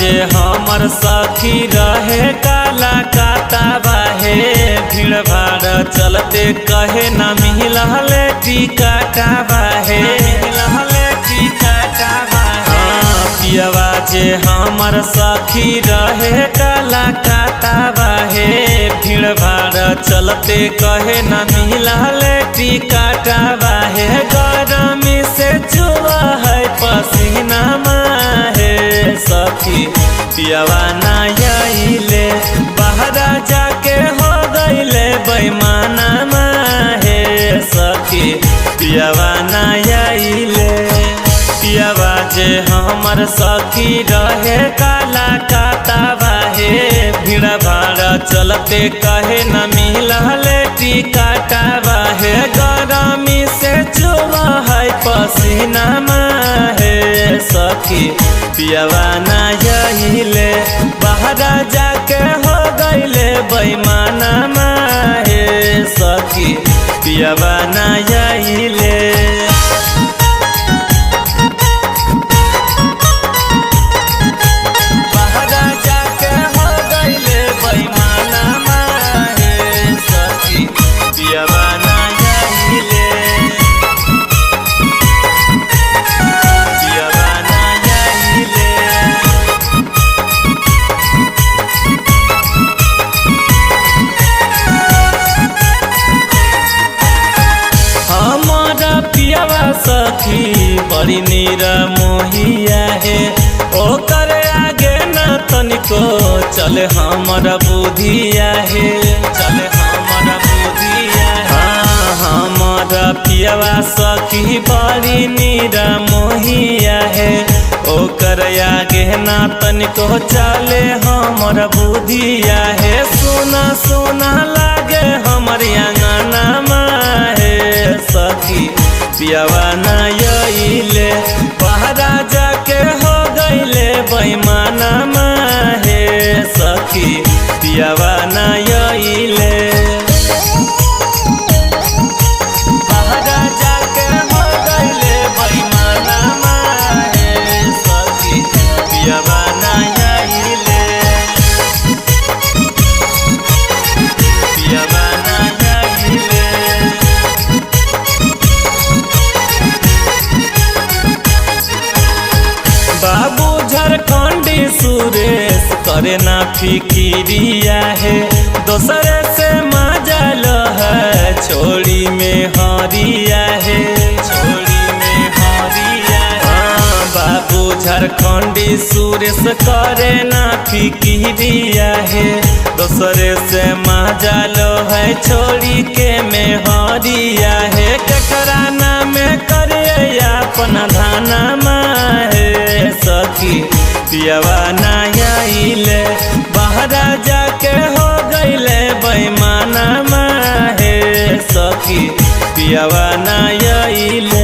जे हमर सखी रहे काला काता बाहे भीड़ भाड़ चलते कहे न मिलले टिकटा बाहे पियवा जे हमर सखी रहे काला काता बाहे भीड़ भाड़ चलते कहे न मिलले टिकटा बाहे गरमी से चुआ है पसीना माहे सखी पियवा ना आइले बहरा जाके हो गइले बेईमाना माहे सखी पियवा ना आइले पियवा जे हमर सखी रहे काला काता बाहे भीड़ भाड़ चलते कहे न मिलले टिकटा बाहे गरमी से चुआ है पसीना माहे सखी पियवा ना आइले बहरा जाके हो गइले बेईमाना माहे सखी पियवा ना आइले सखी बड़ी नीरा मोहिया है ओकर आगे न तनिको चले हमारा बुधिया है हमारा पियवा सखी बड़ी नीरा मोहिया है ओकर आगे न तनिको चले हमारा बुधिया है सोना सोना लागे हमारे अंगना माहे सखी पियवा ना आइले बहरा जाके हो गइले बेईमाना माहे सखी पियवा ना आइले बहरा जाके हो गइले बेईमाना माहे सखी पियवा ना आइले पियवा ना आइले बाबू झारखंडी सुरेश करे ना फिकिरिया है दोसरे से मजल है छोड़ी में हरिया है बाबू झारखंडी सुरेश करे ना फिकिरिया है दोसरे से मजल है छोड़ी के में हरिया है ककरा नाम करे अपना धाना माहे सखी पियवा ना आइले बहरा जाके हो गइले बेईमाना माहे सखी पियवा ना आइले।